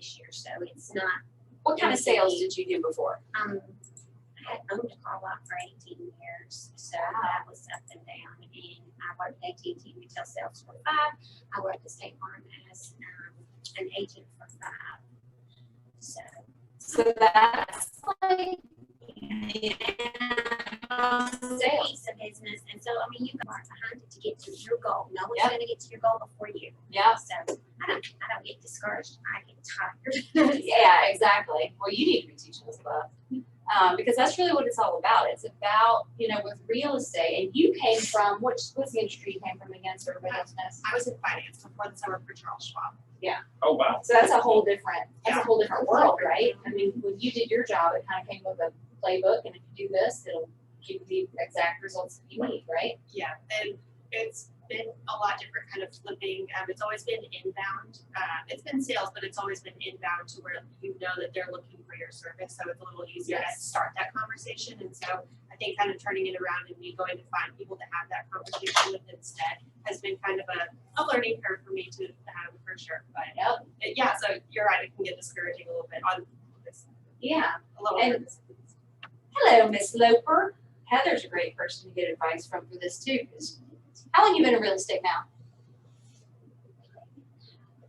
this year, so it's not. What kind of sales did you do before? I had owned a car lot for 18 years, so that was up and down. And I worked at AT&T retail sales for 5. I worked at State Farm as an agent for 5. So that's like Piece of business, and so I mean, you are behind it to get to your goal. No one's going to get to your goal before you. Yeah. So I don't get discouraged. I get tired. Yeah, exactly. Well, you need to be teaching us about. Because that's really what it's all about. It's about, with real estate, and you came from, what's the industry you came from again, sort of business? I was in finance before the summer for Charles Schwab. Oh, wow. So that's a whole different, world, right? I mean, when you did your job, it kind of came with a playbook, and if you do this, it'll give you the exact results that you need, right? Yeah, and it's been a lot different kind of flipping. It's always been inbound. It's been sales, but it's always been inbound to where you know that they're looking for your service. So it's a little easier to start that conversation. And so I think kind of turning it around and me going to find people to have that conversation with instead has been kind of a learning curve for me to have for sure. But yeah, so you're right. It can get discouraging a little bit on this. Yeah. A little And hello, Miss Loper. Heather's a great person to get advice from for this too. How long have you been in real estate now?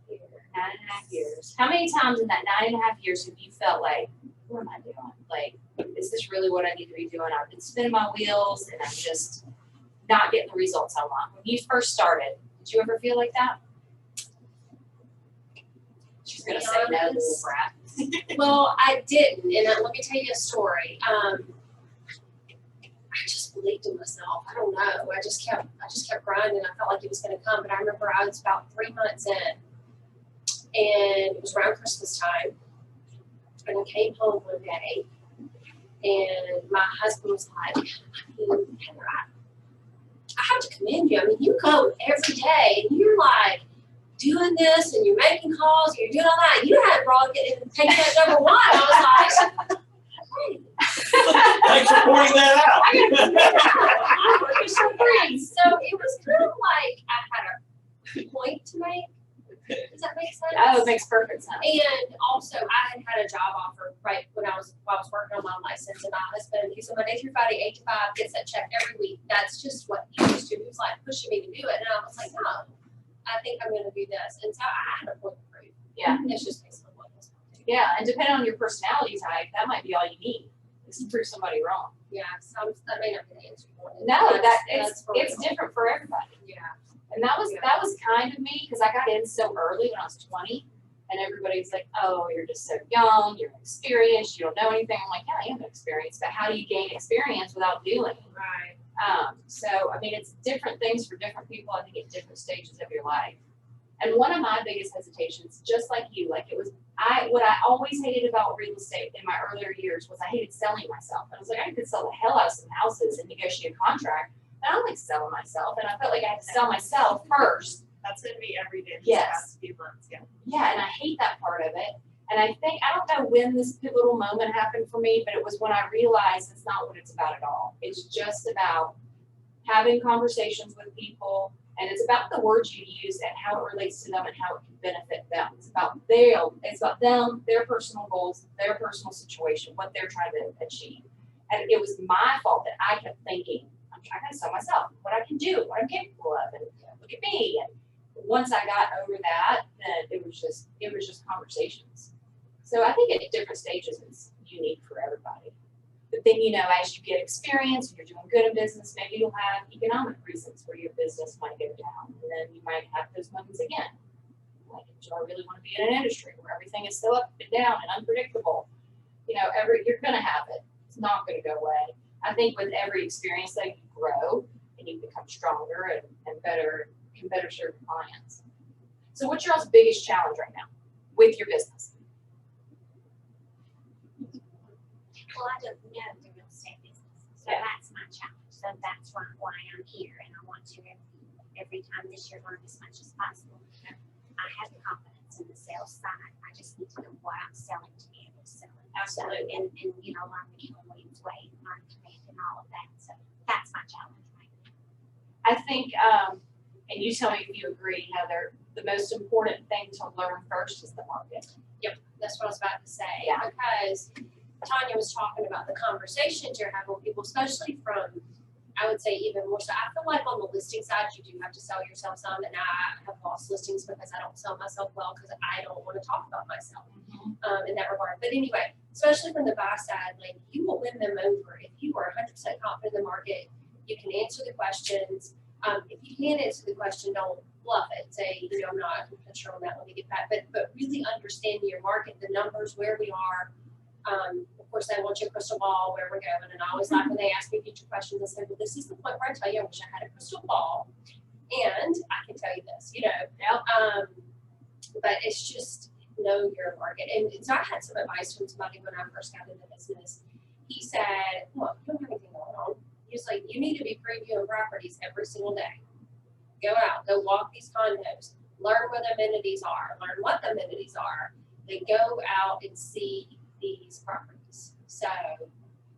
9.5 years. How many times in that 9.5 years have you felt like, what am I doing? Like, is this really what I need to be doing? I've been spinning my wheels and I'm just not getting the results I want. When you first started, did you ever feel like that? She's gonna say no, little brat. Well, I didn't, and let me tell you a story. I just believed in myself. I don't know. I just kept grinding. I felt like it was going to come. But I remember I was about 3 months in, and it was around Christmas time. And I came home one day, and my husband was like, Heather, I have to commend you. I mean, you go every day, and you're like doing this, and you're making calls, and you're doing all that. You had rocket and take that number 1. I was like, hey. Thanks for pointing that out. So it was kind of like I had a point to make. Does that make sense? Oh, it makes perfect sense. And also, I had a job offer right when I was working on my license, and my husband, he's on Monday through Friday, 8 to 5, gets that check every week. That's just what he used to. He was like pushing me to do it, and I was like, no, I think I'm going to do this. And so I had a point to prove. Yeah. It's just basically what it was. Yeah, and depending on your personality type, that might be all you need is to prove somebody wrong. Yeah, so that may not be the answer you wanted. No, That's it's different for everybody. Yeah. And that was kind of me because I got in so early when I was 20, and everybody's like, "Oh, you're just so young, you're inexperienced, you don't know anything." I'm like, "Yeah, I am experienced, but how do you gain experience without doing?" Right. So I mean, it's different things for different people. I think at different stages of your life. And one of my biggest hesitations, just like you, like it was, what I always hated about real estate in my earlier years was I hated selling myself. And I was like, I could sell the hell out of some houses and negotiate a contract, but I don't like selling myself. And I felt like I had to sell myself first. That's been me every day. Yes. The past few months, yeah. Yeah, and I hate that part of it. And I think, I don't know when this pivotal moment happened for me, but it was when I realized it's not what it's about at all. It's just about having conversations with people, and it's about the words you use and how it relates to them and how it can benefit them. It's about them, their personal goals, their personal situation, what they're trying to achieve. And it was my fault that I kept thinking, I'm trying to sell myself, what I can do, what I'm capable of, and look at me. And once I got over that, then it was just conversations. So I think at different stages it's unique for everybody. But then, as you get experience and you're doing good in business, maybe you'll have economic reasons where your business might go down. And then you might have those moments again. Like, do I really want to be in an industry where everything is so up and down and unpredictable? You're going to have it. It's not going to go away. I think with every experience that you grow and you become stronger and better, can better serve your clients. So what's your biggest challenge right now with your business? Well, I don't know the real estate business, so that's my challenge. So that's why I'm here, and I want to every time this year learn as much as possible. I have confidence in the sales side. I just need to know what I'm selling to be able to sell it. Absolutely. So, and learn the Keller Williams way, learn command and all of that. So that's my challenge right now. I think, and you tell me if you agree, Heather, the most important thing to learn first is the market. Yep. That's what I was about to say. Yeah. Because Tanya was talking about the conversations you're having with people, especially from, I would say even more so. I feel like on the listing side, you do have to sell yourself some, and I have lost listings because I don't sell myself well because I don't want to talk about myself in that regard. But anyway, especially from the buy side, like you will win them over if you are 100% confident in the market. You can answer the questions. If you can't answer the question, don't bluff it. Say, I'm not sure on that. Let me get back. But really understanding your market, the numbers, where we are. Of course, I want your crystal ball, where we're going. And I always like when they ask me future questions, I say, well, this is the point where I tell you, I wish I had a crystal ball. And I can tell you this, but it's just know your market. And so I had some advice from somebody when I first got into business. He said, look, you don't have anything going on. He's like, you need to be previewing properties every single day. Go out, go walk these condos, learn where the amenities are, learn what the amenities are. Then go out and see these properties. So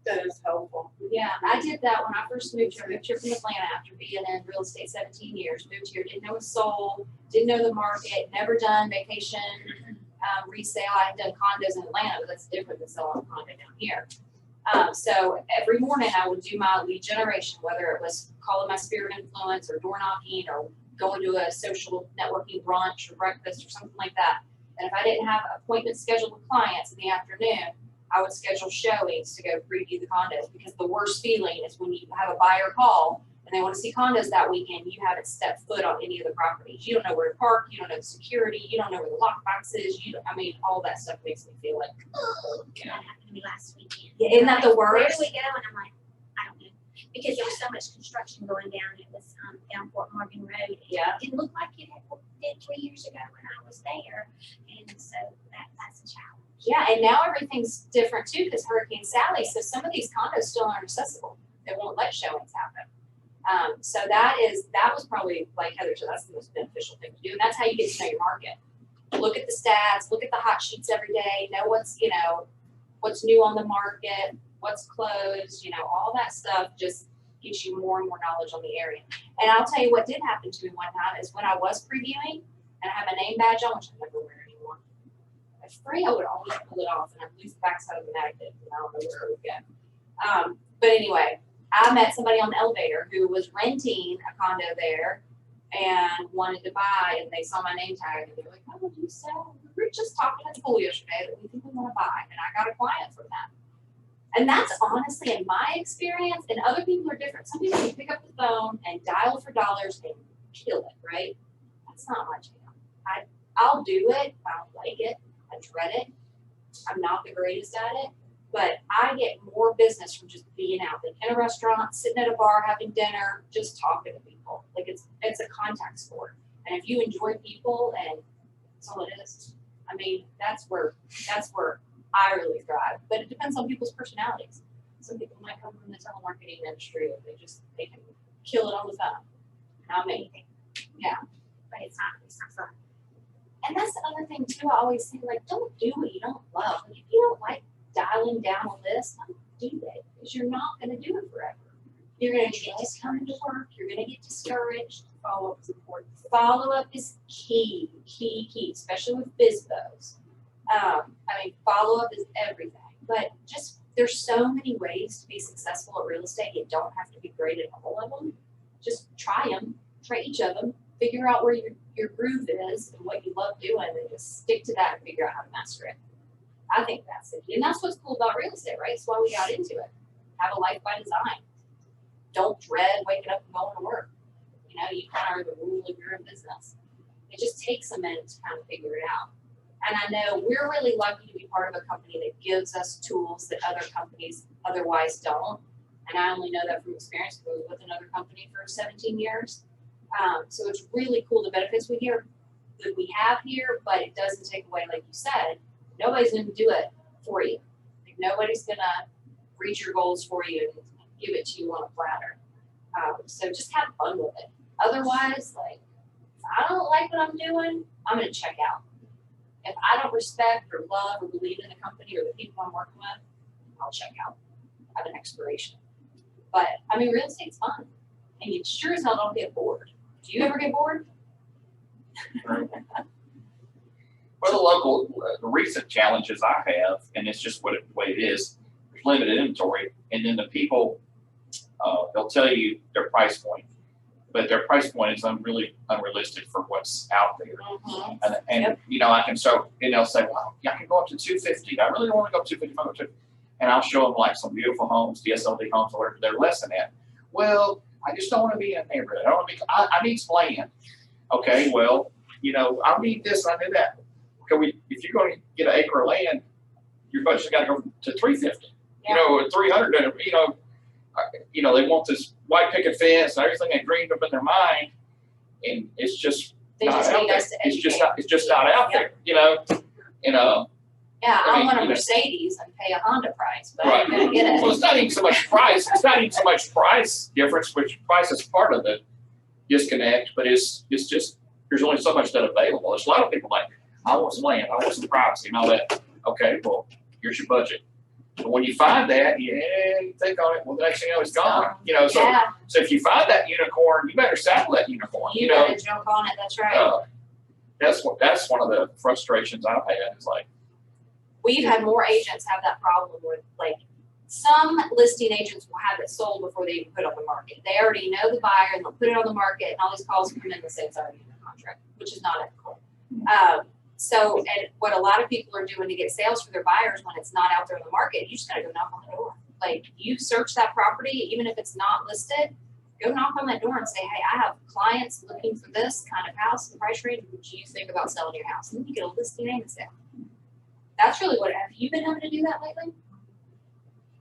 That is helpful. Yeah, I did that when I first moved here. I moved here from Atlanta after being in real estate 17 years. Moved here, didn't know it was sold, didn't know the market, never done vacation resale. I had done condos in Atlanta, but that's different than selling a condo down here. So every morning I would do my lead generation, whether it was calling my sphere of influence or door knocking or going to a social networking brunch or breakfast or something like that. And if I didn't have appointments scheduled with clients in the afternoon, I would schedule showings to go preview the condos, because the worst feeling is when you have a buyer call and they want to see condos that weekend, you haven't stepped foot on any of the properties. You don't know where to park, you don't know the security, you don't know where the lockbox is, all that stuff makes me feel like, That happened to me last weekend. yeah, isn't that the Where worst? do we go? And I'm like, I don't know. Because there was so much construction going down. It was down Fort Morgan Road. Yeah. It didn't look like it did 3 years ago when I was there. And so that's a challenge. Yeah, and now everything's different too because Hurricane Sally. So some of these condos still aren't accessible. They won't let showings happen. So that was probably, like Heather said, that's the most beneficial thing to do. And that's how you get to know your market. Look at the stats, look at the hot sheets every day, know what's new on the market, what's closed, all that stuff just gives you more and more knowledge on the area. And I'll tell you what did happen to me one time is when I was previewing and I have a name badge on, which I never wear anymore. At free, I would always pull it off and I'd lose the backside of the magnet and I don't know where it would go. But anyway, I met somebody on the elevator who was renting a condo there and wanted to buy, and they saw my name tag and they were like, oh, do you sell? We were just talking at the pool yesterday that we think we want to buy, and I got a client from that. And that's honestly, in my experience, and other people are different. Some people can pick up the phone and dial for dollars and kill it, right? That's not my jam. I'll do it. I don't like it. I dread it. I'm not the greatest at it. But I get more business from just being out, like in a restaurant, sitting at a bar, having dinner, just talking to people. Like it's a contact sport. And if you enjoy people, and that's all it is. I mean, that's where I really thrive. But it depends on people's personalities. Some people might come from the telemarketing industry and they can kill it on the phone. Not me. Yeah. But it's not fun. And that's the other thing too. I always say, like, don't do what you don't love. Like, if you don't like dialing down a list, don't do that, because you're not going to do it forever. You're going to get discouraged to work. You're going to get discouraged. Follow up is important. Follow up is key, especially with BizBos. Follow up is everything. But just there's so many ways to be successful at real estate. You don't have to be great at all of them. Just try them. Try each of them. Figure out where your groove is and what you love doing, and just stick to that and figure out how to master it. I think that's it. And that's what's cool about real estate, right? That's why we got into it. Have a life by design. Don't dread waking up and going to work. You kind of are the rule of your own business. It just takes a minute to kind of figure it out. And I know we're really lucky to be part of a company that gives us tools that other companies otherwise don't. And I only know that from experience because I was with another company for 17 years. So it's really cool the benefits we have here, but it doesn't take away, like you said, nobody's going to do it for you. Like, nobody's going to reach your goals for you and give it to you on a platter. So just have fun with it. Otherwise, like, if I don't like what I'm doing, I'm going to check out. If I don't respect or love or believe in the company or the people I'm working with, I'll check out. I have an expiration. But, real estate's fun. And you sure as hell don't get bored. Do you ever get bored? For the local, the recent challenges I have, and it's just the way it is, there's limited inventory, and then the people, they'll tell you their price point, but their price point is really unrealistic for what's out there. And you know, I can show, and they'll say, well, yeah, I can go up to 250. I really don't want to go up to 250, and I'll show them like some beautiful homes, DSLD homes, or whatever. They're less than that. Well, I just don't want to be in a neighborhood. I don't want to be. I need some land. Okay, well, you know, I need this, I need that. If you're going to get an acre of land, your budget's got to go to 350. You know, 300. You know, they want this white picket fence and everything ingrained up in their mind, and it's just They not just out need there. us to It's just educate. not. It's just not out there. You know, and Yeah, I I mean, want a you know. Mercedes and pay a Honda price, but Right. I'm gonna get well, it. it's not even so much price. It's not even so much price difference, which price is part of the disconnect, but it's just there's only so much that available. There's a lot of people like, I want some land, I want some privacy and all that. Okay, well, here's your budget. But when you find that, you think on it, well, the next thing you know, it's gone. You know, so Yeah, if you find that unicorn, you better saddle that unicorn. you know, gotta jump on it, that's right. that's one of the frustrations I've had is like, We've had more agents have that problem with, like, some listing agents will have it sold before they even put it on the market. They already know the buyer and they'll put it on the market, and all these calls come in that say it's already in the contract, which is not ethical. So, and what a lot of people are doing to get sales for their buyers when it's not out there on the market, you just gotta go knock on the door. Like, you search that property, even if it's not listed, go knock on that door and say, hey, I have clients looking for this kind of house and price range. Would you think about selling your house? And then you get a listing and a sale. That's really what, have you been having to do that lately?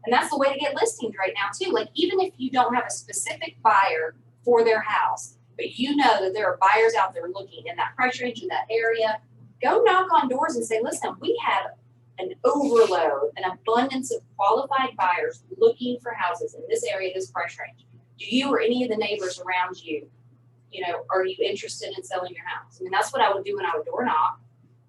And that's the way to get listings right now too. Like, even if you don't have a specific buyer for their house, but you know that there are buyers out there looking in that price range in that area, go knock on doors and say, listen, we have an overload, an abundance of qualified buyers looking for houses in this area, this price range. Do you or any of the neighbors around you, you know, are you interested in selling your house? I mean, that's what I would do when I would door knock.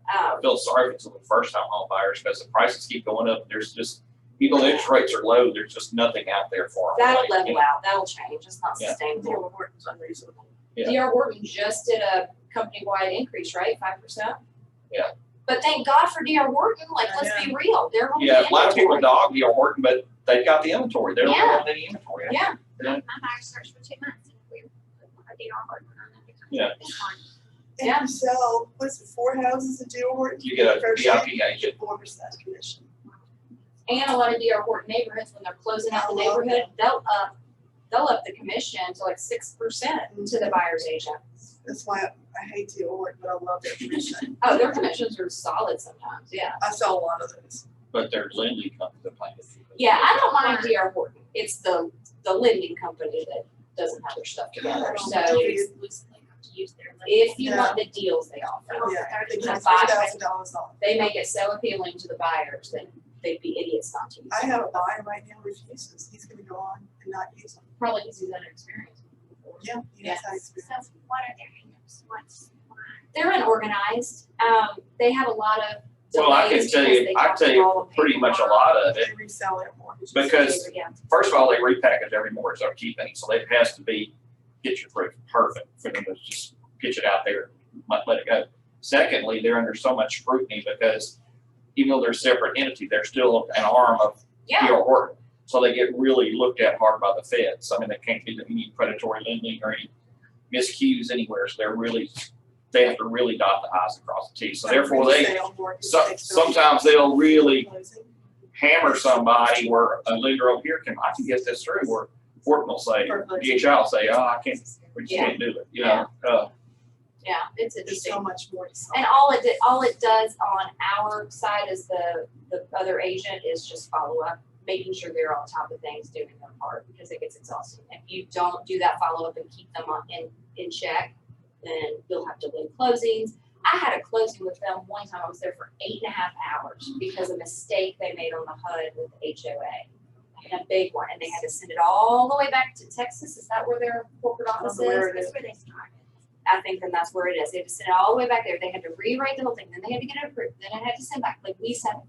I feel sorry for some of the first time home buyers because the prices keep going up. There's just, even though the interest rates are low, there's just nothing out there for them. That'll Like, level out, that'll change, it's not Yeah. sustainable. Horton's unreasonable. Yeah. D.R. Horton just did a company-wide increase, right, 5%? Yeah. But thank God for D.R. Horton, like, I let's be real, they're gonna be Yeah, a lot of people inventory. dog D.R. Horton, but they've got the inventory. They don't Yeah. have any inventory. Yeah, My buyer searched for 2 months and we put a DR Horton on it. Yeah. And Yeah. you sell, what's it, 4 houses in D.R. Horton? You get a First VIP year, you agent. get 4% commission. and a lot of D.R. Horton neighborhoods, when they're closing out the neighborhood, they'll up the commission to like 6% to the buyer's agent. That's why I hate D.R. Horton, but I love their commission. Oh, their commissions are solid sometimes, yeah. I sell a lot of those. But their lending company, the plaintiff. Yeah, I don't mind D.R. Horton, it's the lending company that doesn't have their stuff together, God, so I don't You like exclusively have to use their. if you Yeah. want the deals they offer, Yeah, they The get buy- $3,000 off. they make it so appealing to the buyers that they'd be idiots not to use I it. have a buyer right now refuses. He's gonna go on and not use them. Probably because he's unexperienced before. Yeah, he has that So experience. what are their hangups? Why? They're unorganized. They have a lot of Well, I can delays tell because you, they I have tell to you do all the pretty much a paperwork. lot of it. They resell their mortgages. Because Yeah. first of all, they repackage every mortgage they're keeping, so it has to be picture proof, perfect for them to just pitch it out there, let it go. Secondly, they're under so much scrutiny because even though they're a separate entity, they're still an arm of Yeah, D.R. Horton. So they get really looked at hard by the feds. I mean, they can't do any predatory lending or any miscues anywhere, so they have to really dot the i's and cross the t's. So therefore, sometimes they'll really hammer somebody where a lender over here I can get this through, where Horton will say, DHI will say, oh, I can't, we just Yeah. can't do it, you know? yeah, it's There's interesting. so much more to sell. And all it does on our side as the other agent is just follow up, making sure they're on top of things, doing their part, because it gets exhausting. If you don't do that follow up and keep them in check, then you'll have delayed closings. I had a closing with them one time. I was there for 8.5 hours because of a mistake they made on the HUD with HOA. And a big one, and they had to send it all the way back to Texas. Is that where their corporate office is? That's where they started. I think then that's where it is. They had to send it all the way back there. They had to rewrite the whole thing. Then they had to get it approved. Then it had to send back. Like, we sat for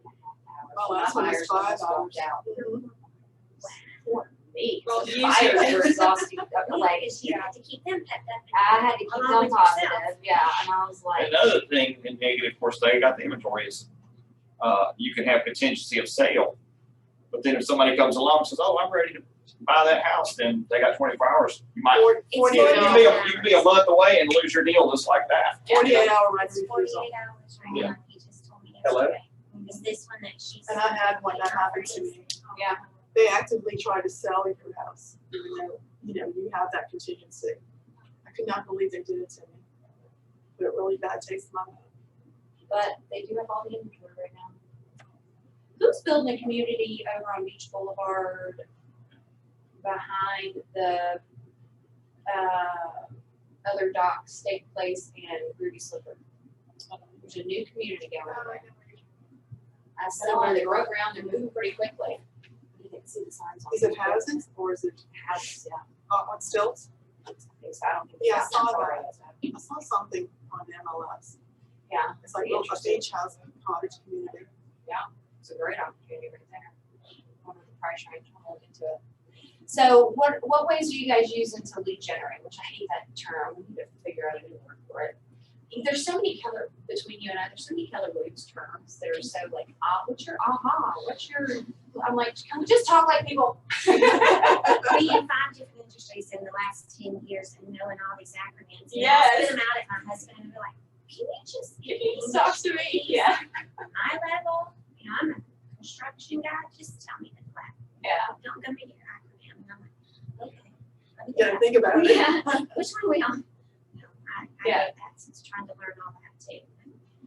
8.5 hours. Oh, that's My when it's buyers 5 almost walked hours. out. Mhm. me. Well, The usually- buyers were exhausting. Like, Because you had to keep them pepped up. I had to keep Along them with yourself. positive, yeah, and I was like, Another thing in negative, of course, they got the inventory is, you can have contingency of sale. But then if somebody comes along and says, oh, I'm ready to buy that house, then they got 24 hours. You might, It's 48 you can be hours. you can be a month away and lose your deal just like that. 48-hour right It's of refusal. 48 hours right Yeah. now, he just told me Hello? yesterday. Is this one that she's. And I had one that happened to me. Yeah. They actively tried to sell your house, even though, you have that contingency. I could not believe they did it to me. But it really bad taste in my mouth. but they do have all the inventory right now. Who's building a community over on Beach Boulevard behind the, other dock, Steak Place and Ruby Slipper? There's a new community going on there. I saw it, they broke ground, they're moving pretty quickly. You can see the signs on. Is it houses or is it Houses, yeah. on stilts? I don't think. Yeah, I it's saw that far that. away. I saw something on MLS. Yeah, It's like a Interesting. beach house cottage community. it's a great opportunity right there. One of the price range, I'll look into it. So what ways do you guys use into lead generate, which I hate that term, we need to figure out a new word for it. There's so many between you and I, there's so many Keller Williams terms that are so like, what's your aha, I'm like, can we just talk like people? We had 5 different interest rates in the last 10 years and knowing all these acronyms. And I'll spit them out at my husband and be like, can you just Can you just talk to me? Yeah. my level? I'm a construction guy, just tell me the flat. Yeah. Don't go me your acronym. And I'm like, okay. let me You gotta get think about it. Yeah. Which one are we on? No, I Yeah. get that since trying to learn all that too.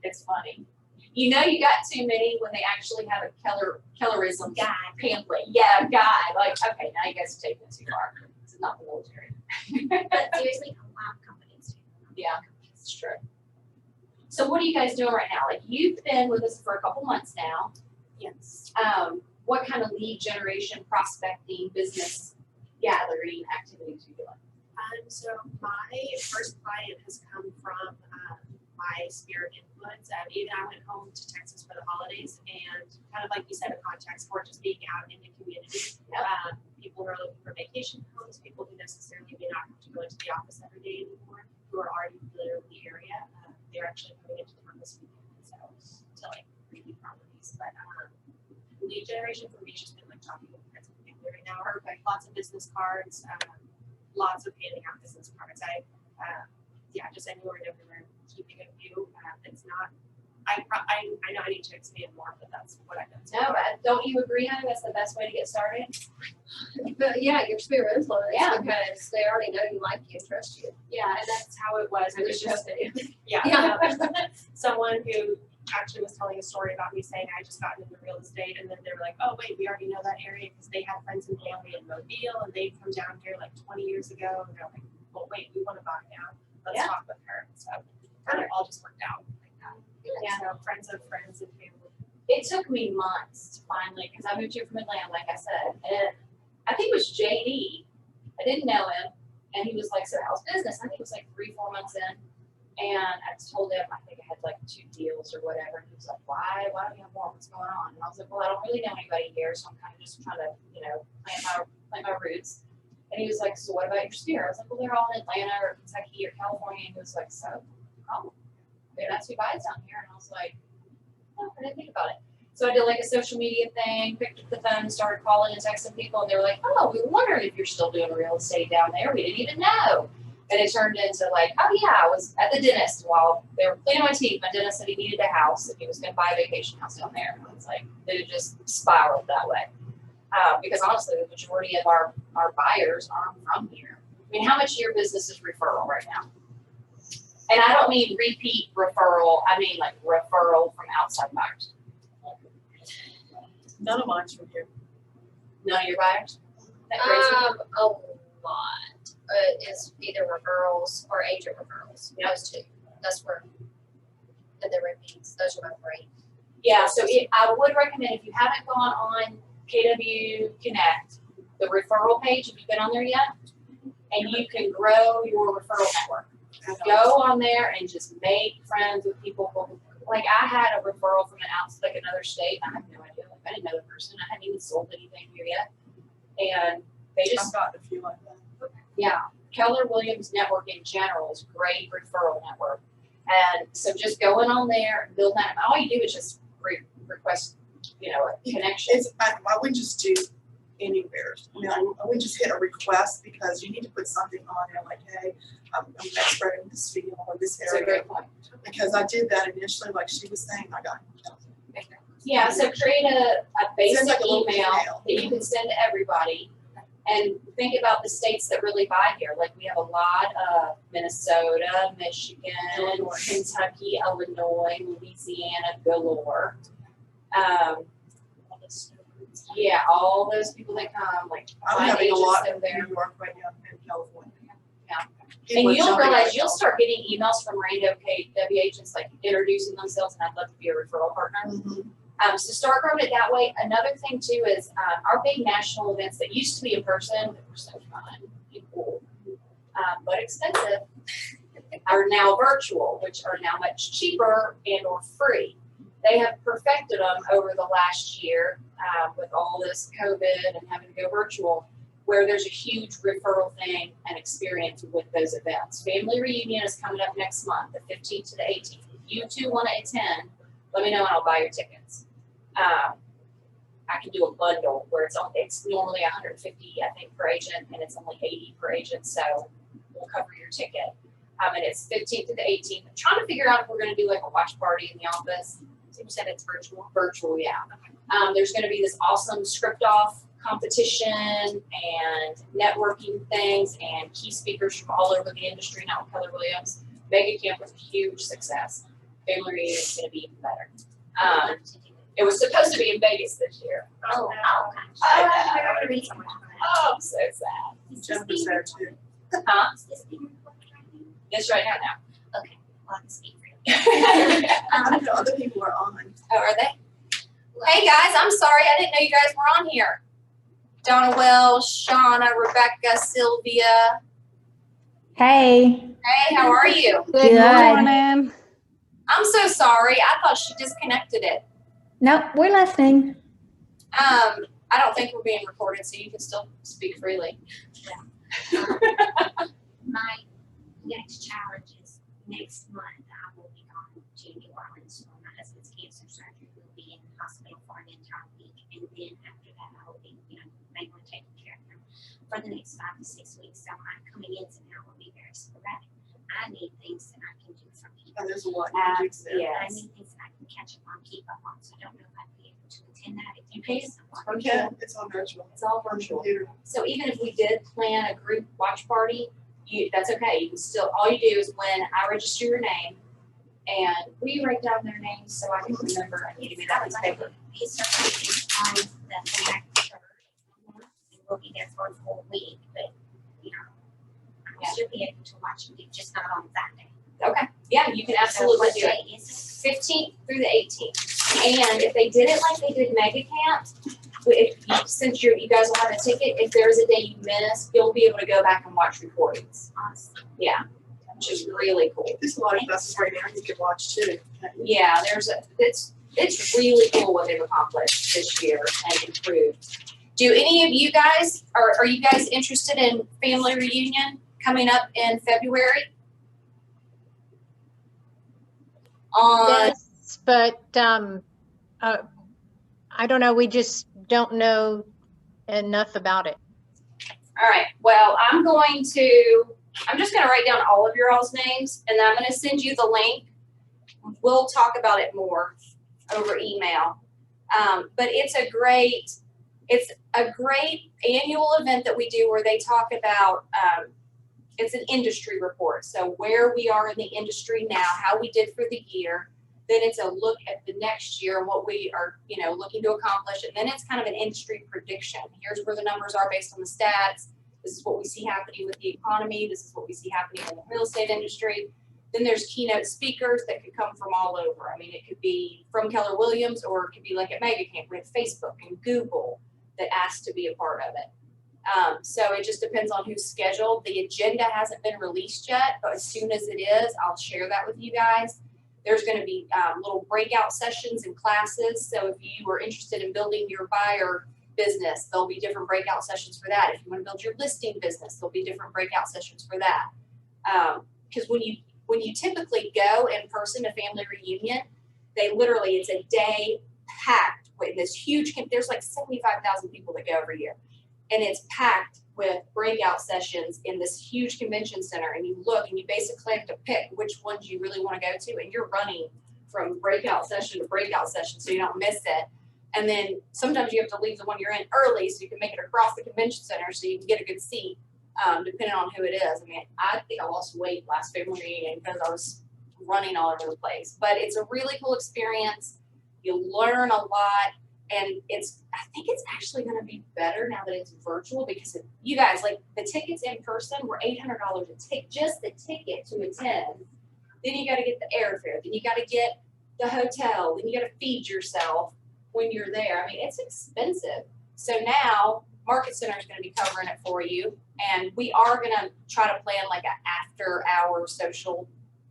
It's funny. You know you got too many when they actually have a Kellerism Guy. pamphlet. Yeah, guy. Like, okay, now you guys are taking it too far. This is not the military. But seriously, a lot of companies do. Yeah, it's true. So what are you guys doing right now? Like, you've been with us for a couple months now. Yes. What kind of lead generation, prospecting, business gathering activities are you doing? So my first client has come from my sphere of influence. Even I went home to Texas for the holidays and kind of like you said, a context for just being out in the community. People who are looking for vacation homes, people who necessarily may not have to go into the office every day anymore, who are already familiar with the area. They're actually coming into town this weekend, so to like review properties. But lead generation for me has just been like talking with friends and family right now. Perfect. Lots of business cards, lots of handing out business cards. Just anywhere and everywhere. Keeping a few. It's not. I know I need to expand more, but that's what I've done. So No, far. but don't you agree, honey? That's the best way to get started? But yeah, your sphere of influence, Yeah. because they already know you, like you, and trust you. Yeah, and that's how it was. It was just Yeah. someone who actually was telling a story about me saying I just got into real estate, and then they were like, "Oh wait, we already know that area because they had friends and family in Mobile, and they'd come down here like 20 years ago." And they're like, "Well, wait, we want to buy now. Let's Yeah. talk with her." So it all just worked out like that. Yeah. So friends of friends and family. It took me months to finally, because I moved here from Atlanta, like I said, and I think it was JD. I didn't know him, and he was like, "So how's business?" I think it was like 3-4 months in, and I told him I think I had like 2 deals or whatever, and he was like, "Why don't you have more? What's going on?" And I was like, "Well, I don't really know anybody here, so I'm kind of just trying to, plant my roots." And he was like, "So what about your sphere?" I was like, "Well, they're all in Atlanta or Kentucky or California," and he was like, "So, that's who buys down here," and I was like, "Oh, I didn't think about it." So I did like a social media thing, picked up the phone, started calling and texting people, and they were like, "Oh, we were wondering if you're still doing real estate down there. We didn't even know." And it turned into like, "Oh yeah, I was at the dentist while they were cleaning my teeth. My dentist said he needed a house and he was going to buy a vacation house down there." And it's like, it just spiraled that way. Because honestly, the majority of our buyers aren't from here. I mean, how much of your business is referral right now? And I don't mean repeat referral, I mean like referral from outside buyers. None of mine's from here. None of your buyers? Isn't that crazy? A lot. It's either referrals or agent referrals. Yeah. Those two. That's where. And the repeats. Those are my 3. Yeah, so I would recommend if you haven't gone on KW Connect, the referral page, have you been on there yet? And you can grow your referral network. Go on there and just make friends with people. Like I had a referral from another state. And I have no idea. Like I didn't know the person. I hadn't even sold anything here yet. And They I've just, gotten a few like that. yeah, Keller Williams Network in general is a great referral network. And so just going on there, building that, all you do is just request, you know, a connection. I wouldn't just do anywhere. I mean, I wouldn't just hit a request because you need to put something on there like, hey, I'm an expert in this field or this It's a area. great point. Because I did that initially, like she was saying, I got. Yeah, so create a basic Send like a little email email. that you can send to everybody. And think about the states that really buy here, like we have a lot of Minnesota, Michigan, Kentucky, Illinois, Louisiana, galore. Yeah, all those people that come, like I'm client having a agents lot over in there. New York right now in California. Yeah. People And are you'll jumping realize right you'll now. start getting emails from random KW agents like introducing themselves and I'd love to be a referral partner. Mhm. So start growing it that way. Another thing too is our big national events that used to be in person, that were so fun and cool, but expensive, are now virtual, which are now much cheaper and or free. They have perfected them over the last year with all this COVID and having to go virtual, where there's a huge referral thing and experience with those events. Family Reunion is coming up next month, the 15th to the 18th. If you two want to attend, let me know and I'll buy your tickets. I can do a bundle where it's normally $150, I think, per agent, and it's only $80 per agent, so we'll cover your ticket. And it's 15th to the 18th. I'm trying to figure out if we're going to do like a watch party in the office. You said it's virtual. Virtual, yeah. There's going to be this awesome script off competition and networking things and key speakers from all over the industry, not with Keller Williams. Mega Camp was a huge success. Family Reunion is going to be even better. It was supposed to be in Vegas this year. Oh, gosh. I gotta read somewhere. Oh, I'm so sad. Jennifer's there too. Huh? Is this being recorded right now? Yes, right now. Well, I can speak for you. I don't know, other people are on. Oh, are they? Hey guys, I'm sorry. I didn't know you guys were on here. Donna Wells, Shauna, Rebecca, Sylvia. Hey. Hey, how are you? Good morning. I'm so sorry. I thought she disconnected it. Nope, we're listening. I don't think we're being recorded, so you can still speak freely. My next challenge is next month I will be gone to New Orleans for my husband's cancer surgery. We'll be in the hospital for an entire week. And then after that, I will be, mainly taking care of him for the next 5 to 6 weeks. So my coming ins and out will be very sporadic. I need things that I can do from here. And there's a lot you can do there. Yeah. I need things that I can catch up on, keep up on. So I don't know if I'd be able to attend that. If you pay someone. Okay, it's all virtual. It's all On the virtual. computer. So even if we did plan a group watch party, that's okay. You can still, all you do is when I register your name, and will you write down their names so I can remember? I need to be that piece of paper. His surgery is on the back third. And we'll be there for a full week, but, Yeah. I'll still be able to watch him, just not on that day. Okay. Yeah, you can absolutely So what do it. day is it? 15th through the 18th. And if they did it like they did Mega Camp, since you guys will have a ticket, if there's a day you miss, you'll be able to go back and watch recordings. Awesome. Yeah, which is really cool. There's a lot of classes right now you can watch too. Yeah, it's really cool what they've accomplished this year and improved. Do any of you guys, are you guys interested in Family Reunion coming up in February? Yes, but I don't know. We just don't know enough about it. All right, well, I'm just gonna write down all of your all's names and then I'm gonna send you the link. We'll talk about it more over email. But it's a great annual event that we do where they talk about, it's an industry report. So where we are in the industry now, how we did for the year. Then it's a look at the next year and what we are, looking to accomplish. And then it's kind of an industry prediction. Here's where the numbers are based on the stats. This is what we see happening with the economy. This is what we see happening in the real estate industry. Then there's keynote speakers that could come from all over. I mean, it could be from Keller Williams or it could be like at Mega Camp with Facebook and Google that asked to be a part of it. So it just depends on who's scheduled. The agenda hasn't been released yet, but as soon as it is, I'll share that with you guys. There's going to be little breakout sessions and classes. So if you are interested in building your buyer business, there'll be different breakout sessions for that. If you want to build your listing business, there'll be different breakout sessions for that. Because when you typically go in person to family reunion, they literally, it's a day packed with this huge, there's like 75,000 people that go every year. And it's packed with breakout sessions in this huge convention center. And you look and you basically have to pick which ones you really want to go to. And you're running from breakout session to breakout session so you don't miss it. And then sometimes you have to leave the one you're in early so you can make it across the convention center so you can get a good seat, depending on who it is. I mean, I think I lost weight last family reunion because I was running all over the place. But it's a really cool experience. You learn a lot. And I think it's actually going to be better now that it's virtual because you guys, like the tickets in person were $800 a ticket, just the ticket to attend. Then you got to get the airfare. Then you got to get the hotel. Then you got to feed yourself when you're there. I mean, it's expensive. So now Market Center is going to be covering it for you. And we are going to try to plan like an after hour social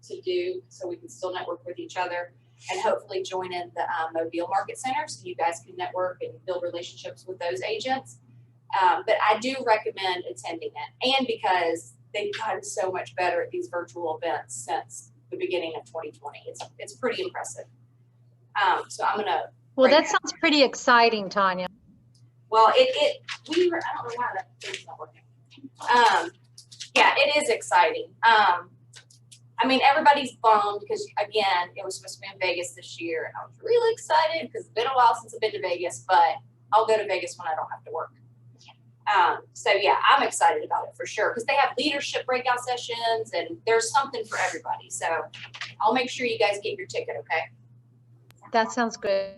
to do so we can still network with each other. And hopefully join in the Mobile Market Center so you guys can network and build relationships with those agents. But I do recommend attending it. And because they've gotten so much better at these virtual events since the beginning of 2020. It's pretty impressive. So I'm going to. Well, that sounds pretty exciting, Tanya. Well, I don't know why that thing's not working. Yeah, it is exciting. I mean, everybody's bummed because, again, it was supposed to be in Vegas this year, and I was really excited because it's been a while since I've been to Vegas, but I'll go to Vegas when I don't have to work. So, yeah, I'm excited about it for sure because they have leadership breakout sessions, and there's something for everybody. So I'll make sure you guys get your ticket, okay? That sounds good.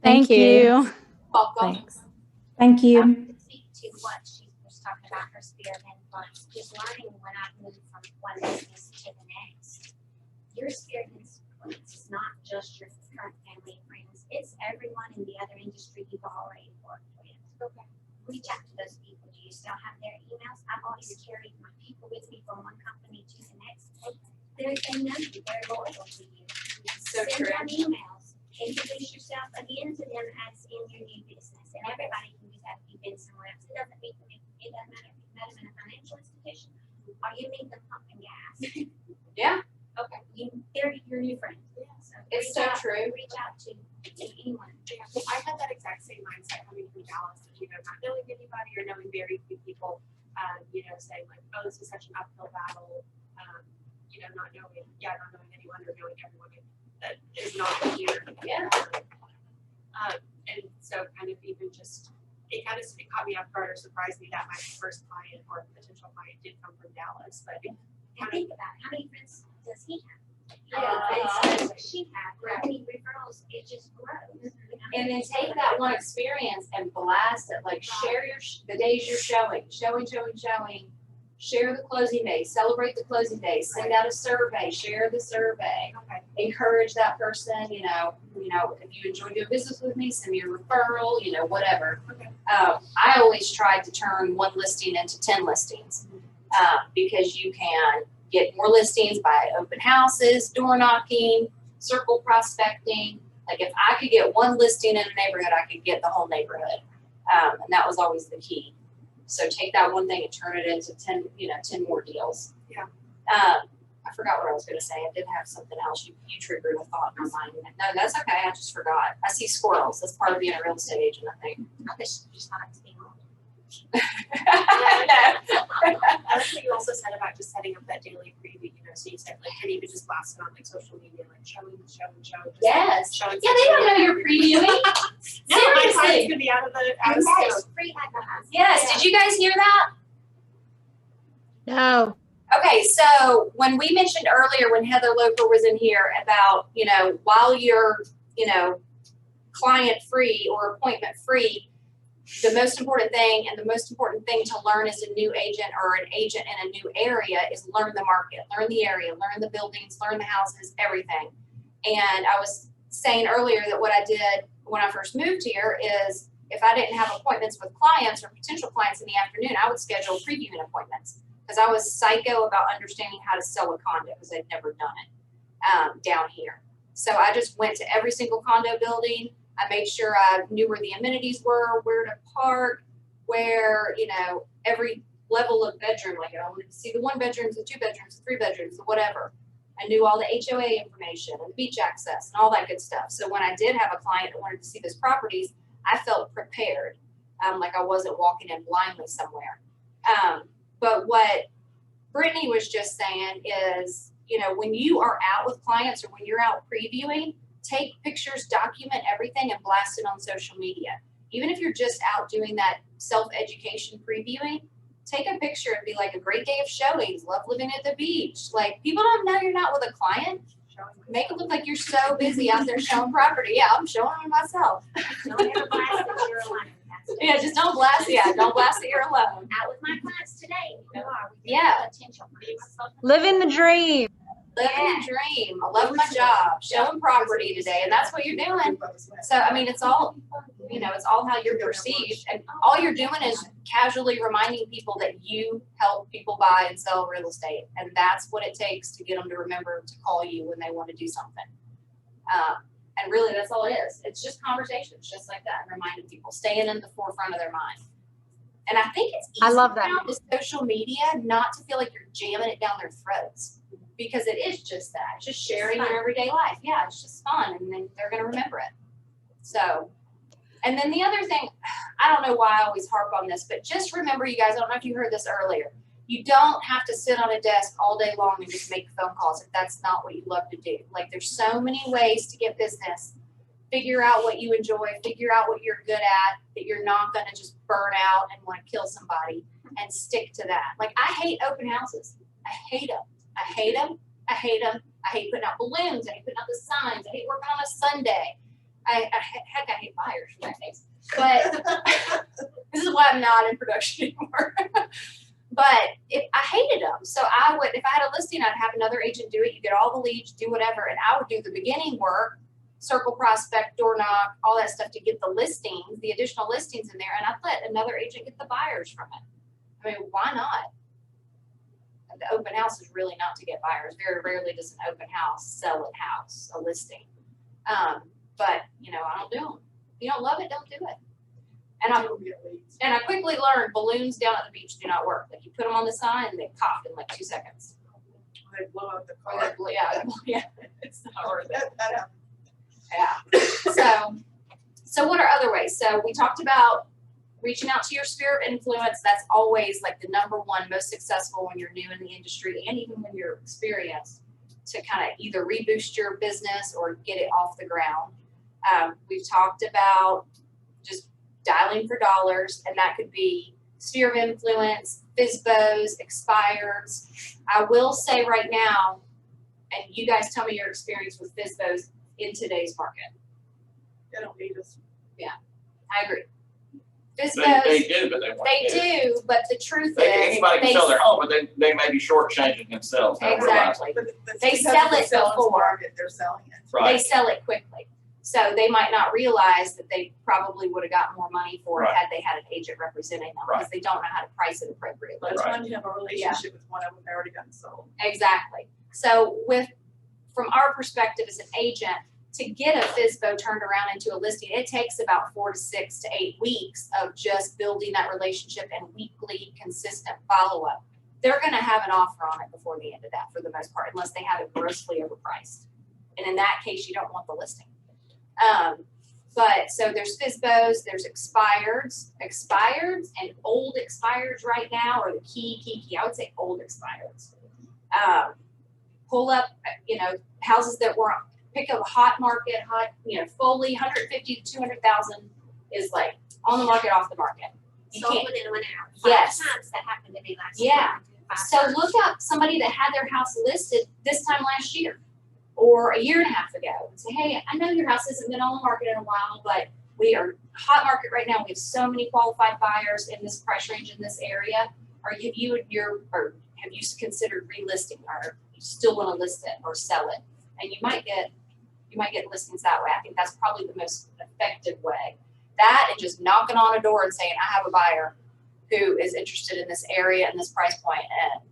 Thank you. Welcome. Thanks. Thank I you. would speak to what she was talking about her spirit and influence, just learning when I moved from one business to the next. Your spirit and influence is not just your current family and friends, it's everyone in the other industry you've already worked with. Okay. Reach out to those people. Do you still have their emails? I've always carried my people with me from one company to the next. They know you, they're loyal to you. So Send true. them emails. Introduce yourself again to them as in your new business. And everybody can do that if you've been somewhere else. It doesn't matter if you met them in a financial institution or you meet them pumping gas. Yeah. Okay. They're your new friend. So It's reach so out- true. Reach out to anyone. Yeah, I had that exact same mindset coming from Dallas, not knowing anybody or knowing very few people, saying like, oh, this is such an uphill battle, not knowing anyone or knowing everyone that is not here. Yeah. And so kind of even just, it caught me off guard or surprised me that my first client or potential client did come from Dallas, but And think about it. How many friends does he have? Yeah. Friends she had. How many referrals? It just grows. And then take that one experience and blast it. Like share the days you're showing. Share the closing day. Celebrate the closing day. Send out a survey. Share the survey. okay. Encourage that person. If you enjoy doing business with me, send me a referral. Whatever. Okay. I always tried to turn one listing into 10 listings because you can get more listings by open houses, door knocking, circle prospecting. Like if I could get one listing in a neighborhood, I could get the whole neighborhood. And that was always the key. So take that one thing and turn it into 10 more deals. Yeah. I forgot what I was going to say. I did have something else. You triggered a thought in my mind. No, that's okay. I just forgot. I see squirrels. That's part of being a real estate agent, I think. I think she just thought I was being old. I like what you also said about just setting up that daily preview, so you said and even just blast it on like social media, like showing. Just, Yes. Showing Yeah, they don't know you're previewing. No, my client's Seriously. gonna be out of And scope. that is free advertising. Yes. Did you guys hear that? No, Okay, so when we mentioned earlier when Heather Loper was in here about, while you're, client free or appointment free, the most important thing to learn as a new agent or an agent in a new area is learn the market, learn the area, learn the buildings, learn the houses, everything. And I was saying earlier that what I did when I first moved here is if I didn't have appointments with clients or potential clients in the afternoon, I would schedule previewing appointments because I was psycho about understanding how to sell a condo because I'd never done it down here. So I just went to every single condo building I made sure I knew where the amenities were, where to park, where, you know, every level of bedroom, like I wanted to see the 1 bedrooms, the 2 bedrooms, the 3 bedrooms, the whatever. I knew all the HOA information and the beach access and all that good stuff. So when I did have a client that wanted to see those properties, I felt prepared, like I wasn't walking in blindly somewhere. But what Brittany was just saying is, you know, when you are out with clients or when you're out previewing, take pictures, document everything, and blast it on social media. Even if you're just out doing that self-education previewing, take a picture and be like, a great day of showings, love living at the beach. Like, people don't know you're not with a client. Make it look like you're so busy out there showing property. Yeah, I'm showing them myself. Don't ever blast that you're alone. That's Yeah, just don't blast that you're alone. out with my clients today. You are. with Yeah. your potential clients. Living the dream. Living the dream. I love my job, showing property today, and that's what you're doing. So, I mean, it's all, you know, it's all how you're perceived, and all you're doing is casually reminding people that you help people buy and sell real estate, and that's what it takes to get them to remember to call you when they want to do something. And really, that's all it is. It's just conversations, just like that, and reminding people, staying in the forefront of their mind. And I think it's I easy love that. now with social media not to feel like you're jamming it down their throats, because it is just that. It's just sharing your everyday life. Yeah, it's just fun, and then they're gonna remember it. So, and then the other thing, I don't know why I always harp on this, but just remember, you guys, I don't know if you heard this earlier. You don't have to sit on a desk all day long and just make phone calls if that's not what you love to do. Like, there's so many ways to get business. Figure out what you enjoy, figure out what you're good at, that you're not gonna just burn out and wanna kill somebody, and stick to that. Like, I hate open houses. I hate them. I hate them. I hate them. I hate putting out balloons. I hate putting out the signs. I hate working on a Sunday. I hate buyers for that case. But this is why I'm not in production anymore. But I hated them. So I would, if I had a listing, I'd have another agent do it. You get all the leads, do whatever, and I would do the beginning work, circle prospect, door knock, all that stuff to get the listings, the additional listings in there, and I'd let another agent get the buyers from it. I mean, why not? The open house is really not to get buyers. Very rarely does an open house sell a listing. But, you know, I don't do them. If you don't love it, don't do it. And I quickly learned balloons down at the beach do not work. Like, you put them on the sign and they pop in like 2 seconds. They blow up the Or car. they blow, yeah, it's not worth it. That happens. Yeah. So what are other ways? So we talked about reaching out to your sphere of influence. That's always like the number one most successful when you're new in the industry, and even when you're experienced, to kind of either reboost your business or get it off the ground. We've talked about just dialing for dollars, and that could be sphere of influence, FSBOs, expireds. I will say right now, and you guys tell me your experience with FSBOs in today's market. They don't need us. I agree. They FSBOs, do, but they won't they get it. do, but the truth They, is, anybody can they- sell their home, but they may be shortchanging themselves. They don't realize it. Exactly. But They because sell it's it selling before. market, they're selling it. They Right, sell it quickly. So they might not realize that they probably would have got more money for it Right. had they had an agent representing them, because they don't know how to price it appropriately. By the Right. time you have a relationship with one of them, they already gotten sold. Exactly. So from our perspective as an agent, to get a FSBO turned around into a listing, it takes about 4 to 6 to 8 weeks of just building that relationship and weekly consistent follow-up. They're gonna have an offer on it before the end of that for the most part, unless they have it grossly overpriced. And in that case, you don't want the listing. But so there's FSBOs, there's expireds and old expireds right now are the key. I would say old expireds. Pull up, you know, houses that were, pick a hot market, fully 150 to 200,000 is like on the market, off the market. You Sold can't, within 1 hour. Yes. 5 times that happened to me last year. Yeah. 5 so times. look up somebody that had their house listed this time last year or a year and a half ago and say, hey, I know your house hasn't been on the market in a while, but we are hot market right now. We have so many qualified buyers in this price range in this area. Have you considered relisting, or you still want to list it or sell it? And you might get listings that way. I think that's probably the most effective way. That and just knocking on a door and saying, I have a buyer who is interested in this area and this price point, and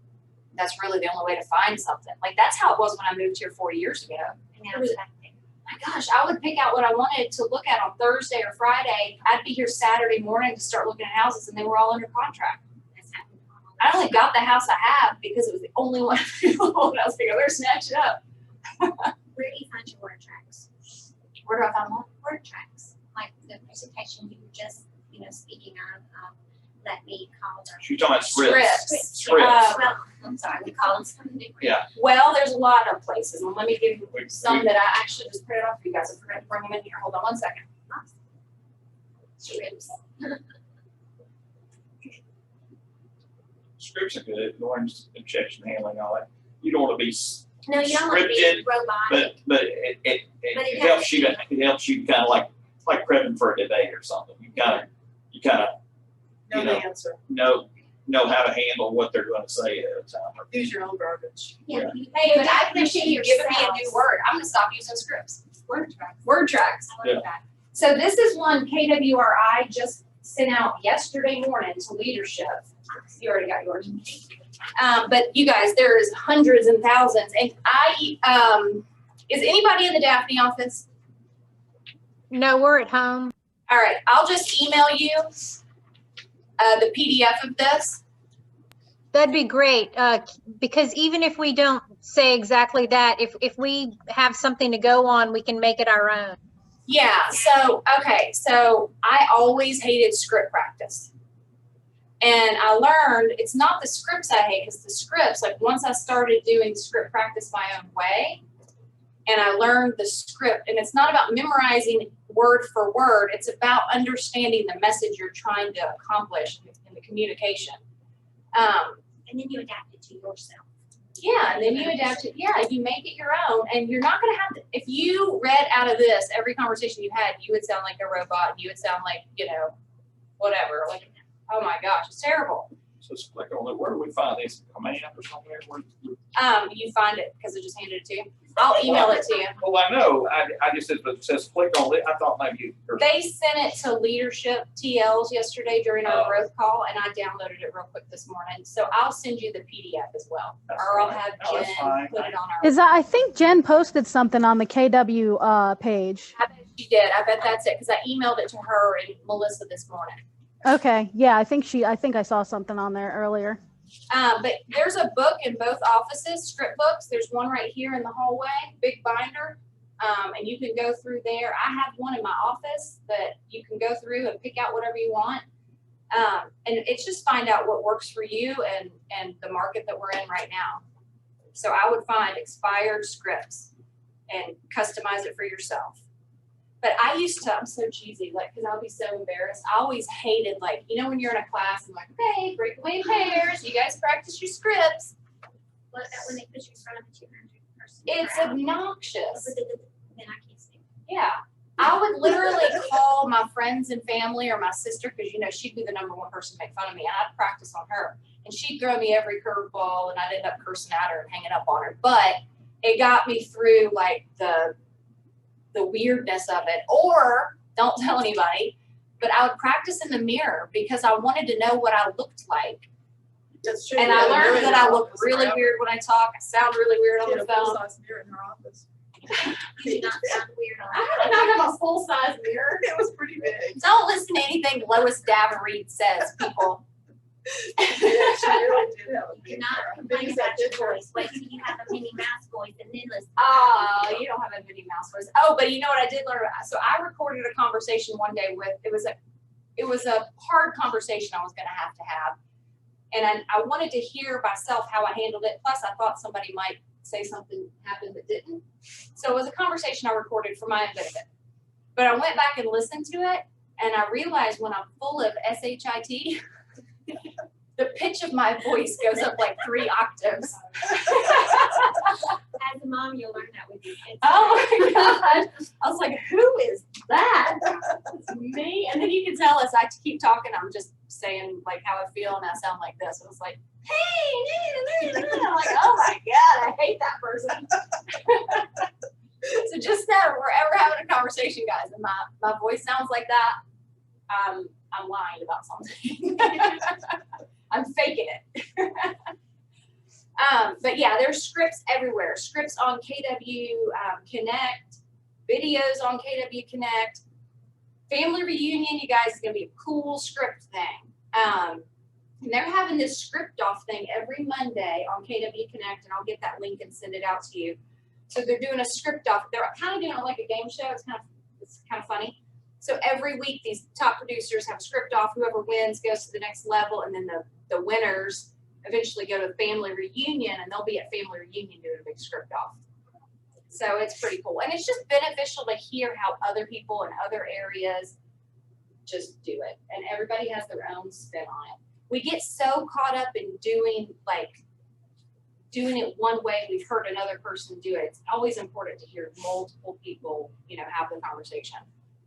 that's really the only way to find something. Like, that's how it was when I moved here 4 years ago. And now it's back there. I gosh, I would pick out what I wanted to look at on Thursday or Friday. I'd be here Saturday morning to start looking at houses and they were all under contract. That's happened all the I only got the house I have because it was the only one available and I was thinking, I better snatch it up. Where do you find your word tracks? Where do I find one? Word tracks, like the presentation you were just, speaking of, let me call them. She's talking about scripts. Scripts. Scripts. Well, I'm sorry, we call them something different. Yeah. Well, there's a lot of places, and let me give you We- some we- that I actually just printed off for you guys. I forgot to bring them in here. Hold on one second. Scripts. Scripts are good, norms, objection handling, all that. You don't want to be, No, you don't want to be Scripted, robotic. but it But it helps you to, it helps you kind of like prepping for a debate or something. You kind of Know You the know. answer. know how to handle what they're going to say ahead of time. Use your own verbiage. Yeah, you Hey, but I definitely appreciate you giving me a new yourselves. word. I'm gonna stop using scripts. Word tracks. Word tracks. I like that. So this is one KWRI just sent out yesterday morning to leadership. You already got yours. But you guys, there's hundreds and thousands. And is anybody in the Daphne office? No, we're at home. All right, I'll just email you the PDF of this. That'd be great, because even if we don't say exactly that, if we have something to go on, we can make it our own. Yeah, so I always hated script practice. And I learned it's not the scripts I hate, it's the scripts. Like once I started doing script practice my own way, and I learned the script, and it's not about memorizing word for word, it's about understanding the message you're trying to accomplish in the communication. And then you adapt it to yourself. Yeah, and then you adapt it. Yeah, you make it your own, and you're not going to have to. If you read out of this every conversation you had, you would sound like a robot. And you would sound like whatever. Like, oh my gosh, it's terrible. So just click on it. Where do we find this command or somewhere? You find it because I just handed it to you. I'll email it to you. Well, I know. I just said, but it says click on it. I thought maybe. They sent it to leadership TLs yesterday during our Oh. growth call, and I downloaded it real quick this morning. So I'll send you the PDF as well, or I'll have Oh, that's Jen fine. put it on our. I think Jen posted something on the KW page. I bet she did. I bet that's it because I emailed it to her and Melissa this morning. Okay, yeah, I think I saw something on there earlier. But there's a book in both offices, script books. There's one right here in the hallway, big binder. And you can go through there. I have one in my office that you can go through and pick out whatever you want. And it's just find out what works for you and the market that we're in right now. So I would find expired scripts and customize it for yourself. But I used to, I'm so cheesy, like, because I'll be so embarrassed. I always hated, like, when you're in a class, I'm like, okay, break away in pairs. You guys practice your scripts. What about when they put you in front of a 200 person It's crowd? obnoxious. Then I can't speak. Yeah. I would literally call my friends and family or my sister, because, she'd be the number one person to make fun of me. And I'd practice on her. And she'd throw me every curveball, and I'd end up cursing at her and hanging up on her. But it got me through, like, the weirdness of it. Or don't tell anybody, but I would practice in the mirror because I wanted to know what I looked like. That's true. And I Yeah, learned you're that in I her look office really forever. weird when I talk. I sound really weird on Get the a phone. full-size mirror in her office. You do not sound weird on I do not have a full size mirror. It was pretty big. Don't listen to anything Lois Davenreed says, people. Yeah, she really did have a Do big not mirror. complain Big as about that your did her. voice. Wait till you have a Minnie Mouse voice and then listen. Oh, you don't have a Minnie Mouse voice. Oh, but you know what I did learn? So I recorded a conversation one day with, it was a hard conversation I was going to have. And I wanted to hear myself how I handled it. Plus, I thought somebody might say something happened that didn't. So it was a conversation I recorded for my own benefit. But I went back and listened to it, and I realized when I'm full of SHIT, the pitch of my voice goes up like 3 octaves. As a mom, you'll learn that with you. Oh my God. I was like, who is that? It's me. And then you can tell as I keep talking, I'm just saying like how I feel and I sound like this. It was like, hey, I'm like, oh my God, I hate that person. So just that if we're ever having a conversation, guys, and my voice sounds like that, I'm lying about something. I'm faking it. But yeah, there's scripts everywhere. Scripts on KW Connect, videos on KW Connect. Family reunion, you guys, is gonna be a cool script thing. And they're having this script off thing every Monday on KW Connect, and I'll get that link and send it out to you. So they're doing a script off. They're kind of doing it like a game show. It's kind of funny. So every week, these top producers have a script off. Whoever wins goes to the next level, and then the winners eventually go to the family reunion, and they'll be at family reunion doing a big script off. So it's pretty cool, and it's just beneficial to hear how other people in other areas just do it, and everybody has their own spin on it. We get so caught up in doing it one way. We've heard another person do it. It's always important to hear multiple people, have the conversation.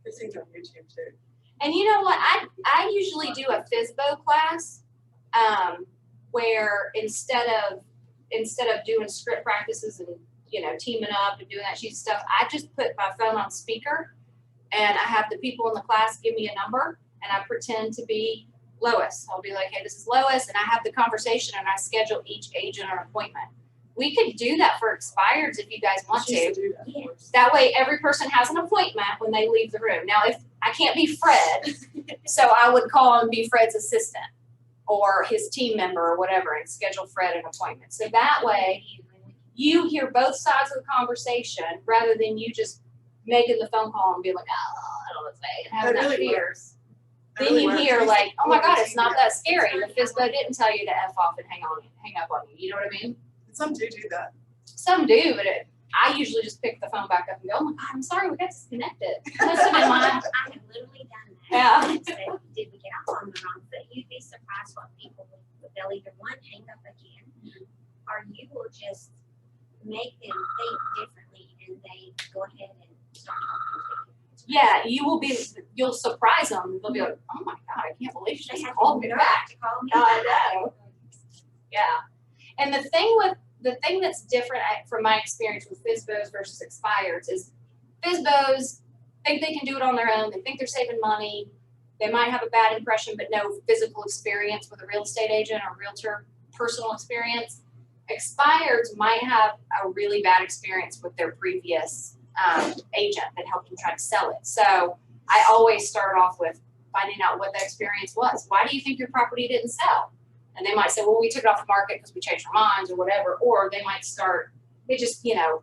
This thing's on YouTube too. And you know what? I usually do a FSBO class, where instead of doing script practices and teaming up and doing that cheesy stuff, I just put my phone on speaker, and I have the people in the class give me a number, and I pretend to be Lois. I'll be like, hey, this is Lois, and I have the conversation, and I schedule each agent an appointment. We could do that for expireds if you guys want She used to. do that Yeah. for us. That way, every person has an appointment when they leave the room. Now, if I can't be Fred, so I would call and be Fred's assistant or his team member or whatever and schedule Fred an appointment. So that way, you hear both sides of the conversation rather than you just making the phone call and being like, oh, I don't know what to say, and having That that really fears. I Then really you want hear to- like, oh my God, it's see not that. that scary. The FSBO didn't tell you to F off and hang up on you. You know what I mean? Some do that. Some do, but I usually just pick the phone back up and go, oh my God, I'm sorry, we got disconnected. Must have been mine. I have literally done that. Yeah. And said, did we get off on the wrong foot? You'd be surprised what people will, they'll either one, hang up again, or you will just make them think differently and they go ahead and start talking to you. Yeah, you'll surprise them. They'll be like, oh my God, I can't believe she They just have called me back. to call me I back. know. Yeah. And the thing that's different from my experience with FSBOs versus expireds is FSBOs think they can do it on their own. They think they're saving money. They might have a bad impression, but no physical experience with a real estate agent or realtor, personal experience. Expireds might have a really bad experience with their previous agent that helped them try to sell it. So I always start off with finding out what the experience was. Why do you think your property didn't sell? And they might say, well, we took it off the market because we changed our minds or whatever. Or they might start,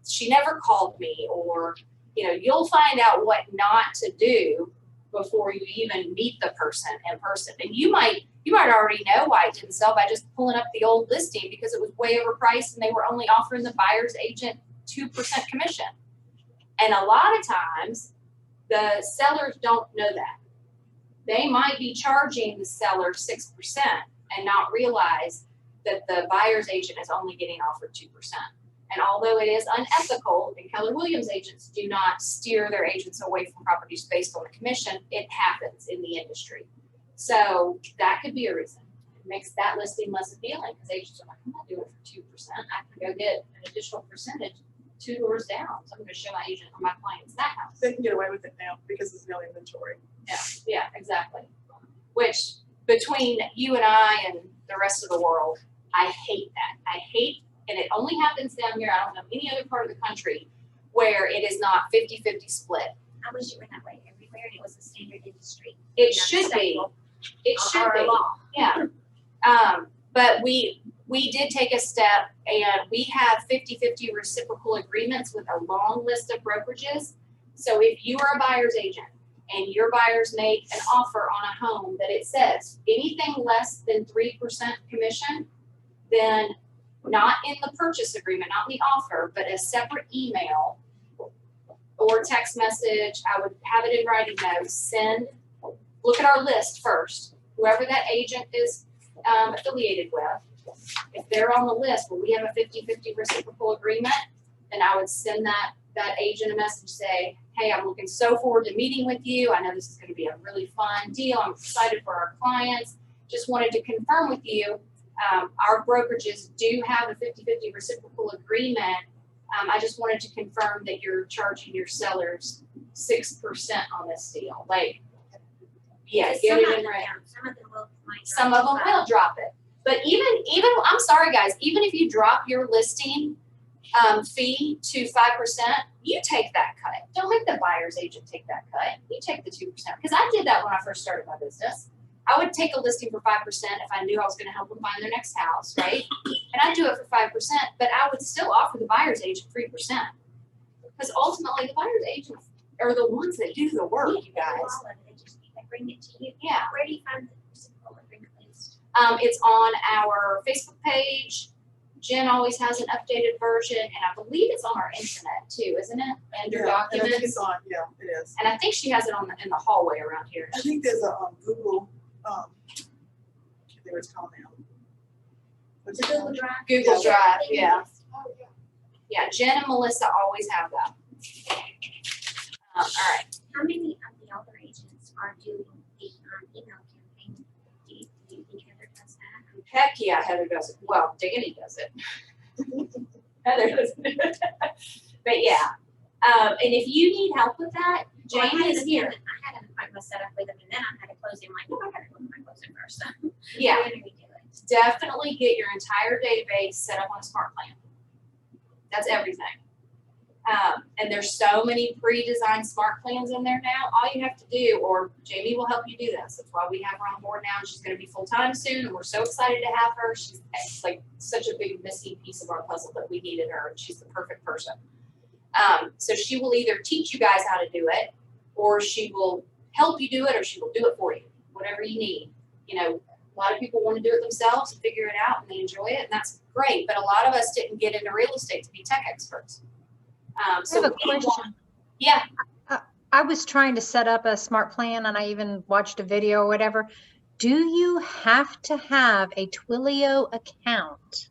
she never called me, or, you'll find out what not to do before you even meet the person in person. And you might already know why it didn't sell by just pulling up the old listing because it was way overpriced and they were only offering the buyer's agent 2% commission. And a lot of times the sellers don't know that. They might be charging the seller 6% and not realize that the buyer's agent is only getting offered 2%. And although it is unethical, and Keller Williams agents do not steer their agents away from properties based on the commission, it happens in the industry. So that could be a reason. It makes that listing less appealing because agents are like, I'm not doing it for 2%. I can go get an additional percentage 2 doors down. So I'm going to show my agent or my clients that house. They can get away with it now because there's no inventory. Yeah, exactly. Which between you and I and the rest of the world, I hate that. And it only happens down here. I don't know any other part of the country where it is not 50-50 split. I wish it were that way everywhere and it was a standard industry. It should be. It should Or a be. law. Yeah. But we did take a step and we have 50-50 reciprocal agreements with a long list of brokerages. So if you are a buyer's agent and your buyers make an offer on a home that it says anything less than 3% commission, then not in the purchase agreement, not in the offer, but a separate email or text message, I would have it in writing notes, look at our list first, whoever that agent is affiliated with. If they're on the list where we have a 50-50 reciprocal agreement, then I would send that agent a message, say, hey, I'm looking so forward to meeting with you. I know this is going to be a really fun deal. I'm excited for our clients. Just wanted to confirm with you, our brokerages do have a 50-50 reciprocal agreement. I just wanted to confirm that you're charging your sellers 6% on this deal. Like, yeah, get it in writing. Some of them will. might Some drop of them the will drop it. But even, I'm sorry guys, even if you drop your listing fee to 5%, you take that cut. Don't make the buyer's agent take that cut. You take the 2%. Because I did that when I first started my business. I would take a listing for 5% if I knew I was going to help them find their next house, right? And I'd do it for 5%, but I would still offer the buyer's agent 3%. Because ultimately, the buyer's agents are the ones that do the work, you guys. All of it, they bring it to you. Yeah. Where do you find the link list? It's on our Facebook page. Jen always has an updated version, and I believe it's on our intranet too, isn't it? Under Yeah, and I think documents. it's on, yeah, it is. And I think she has it on in the hallway around here. I think there's a Google, I can't think what it's called now. What's it called? Drive. Google Drive, yeah. Oh, yeah. Yeah, Jen and Melissa always have that. All right. How many of the other agents are doing the email campaign? Do you think Heather does that? Heck yeah, Heather does it. Well, Danny does it. Heather does it. But yeah. And if you need help with that, Well, Jane is here. I had an appointment set up with them, and then I had to close it. I'm like, no, I gotta go to my closing first. So Yeah. how do we do it? Definitely get your entire database set up on a smart plan. That's everything. And there's so many pre-designed smart plans in there now. All you have to do, or Jamie will help you do this. That's why we have her on board now. And she's going to be full-time soon, and we're so excited to have her. She's like such a big missing piece of our puzzle that we needed her, and she's the perfect person. So she will either teach you guys how to do it, or she will help you do it, or she will do it for you, whatever you need. You know, a lot of people want to do it themselves and figure it out, and they enjoy it, and that's great. But a lot of us didn't get into real estate to be tech experts. So I have a we want- question. Yeah. I was trying to set up a smart plan and I even watched a video or whatever. Do you have to have a Twilio account?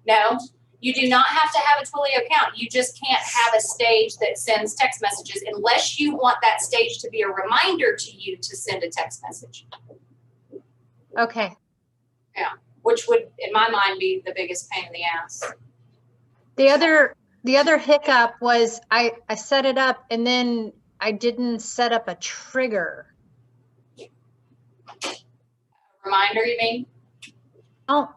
No, you do not have to have a Twilio account. You just can't have a stage that sends text messages unless you want that stage to be a reminder to you to send a text message, Okay. which would, in my mind, be the biggest pain in the ass. The other hiccup was I set it up and then I didn't set up a trigger. Reminder, you mean? Oh,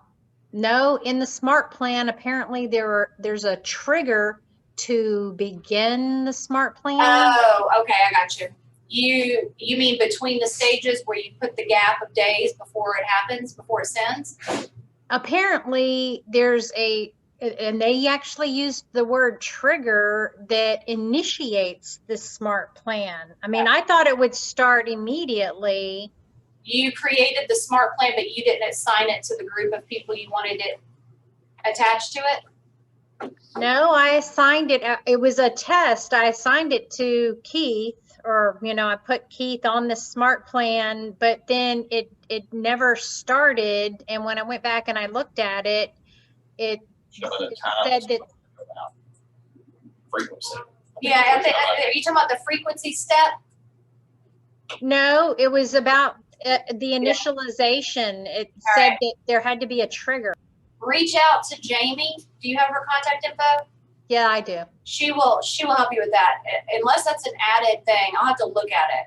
no, in the smart plan, apparently there's a trigger to begin the smart plan. Oh, okay, I got you. You mean between the stages where you put the gap of days before it happens, before it sends? Apparently there's and they actually used the word trigger that initiates the smart plan. I mean, I thought it would start immediately. You created the smart plan, but you didn't assign it to the group of people you wanted it attached to it? No, I assigned it. It was a test. I assigned it to Keith, or, I put Keith on the smart plan, but then it never started. And when I went back and I looked at it, it Showing the It time. said that- about frequency. Yeah, are you talking about the frequency step? no, it was about the initialization. It said that there had to be a trigger. Reach out to Jamie. Do you have her contact info? Yeah, I do. She will help you with that. Unless that's an added thing, I'll have to look at it.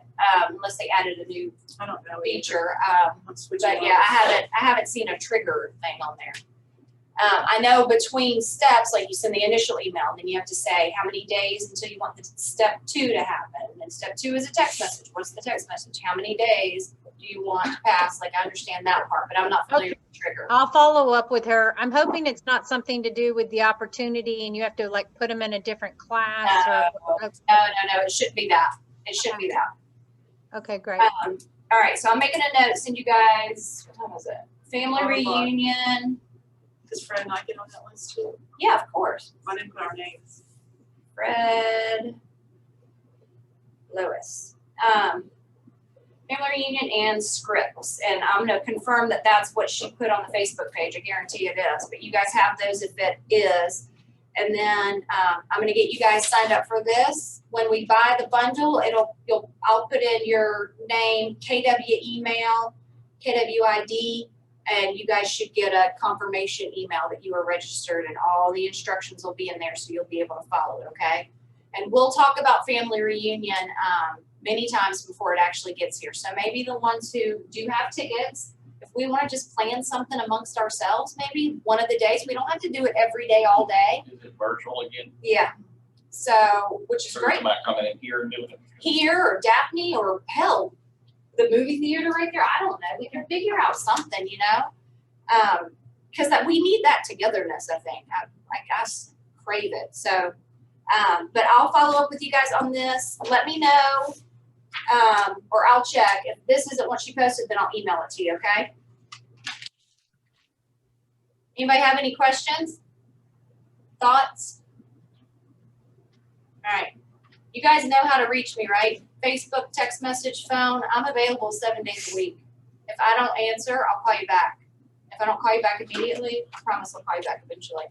Unless they added a new I don't know. feature. I'm switching But yeah, I haven't seen a trigger thing on there. I know between steps, like you send the initial email, and then you have to say how many days until you want the step 2 to happen. And then step 2 is a text message. What's the text message? How many days do you want to pass? Like, I understand that part, but I'm not familiar with the trigger. I'll follow up with her. I'm hoping it's not something to do with the opportunity and you have to like put them in a different class or. No, it shouldn't be that. It shouldn't be that. Okay, great. All right, so I'm making a note, send you guys, what time is it? Family Bye-bye. reunion. Does Fred and I get on that list too? Yeah, of course. I didn't put our names. Fred, Lewis. Family reunion and scripts. And I'm gonna confirm that that's what she put on the Facebook page. I guarantee it is, but you guys have those if it is. And then, I'm gonna get you guys signed up for this. When we buy the bundle, I'll put in your name, KW email, KWID, and you guys should get a confirmation email that you are registered, and all the instructions will be in there, so you'll be able to follow it, okay? And we'll talk about family reunion many times before it actually gets here. So maybe the ones who do have tickets, if we want to just plan something amongst ourselves, maybe one of the days, we don't have to do it every day, all day. Is it virtual again? Yeah. So, which is So great. somebody coming in here and doing it. Here or Daphne or hell, the movie theater right there. I don't know. We can figure out something, you know? Cause that we need that togetherness, I think. I crave it. So, but I'll follow up with you guys on this. Let me know. Or I'll check. If this isn't what she posted, then I'll email it to you, okay? Anybody have any questions? Thoughts? All right. You guys know how to reach me, right? Facebook, text message, phone. I'm available 7 days a week. If I don't answer, I'll call you back. If I don't call you back immediately, I promise I'll call you back eventually.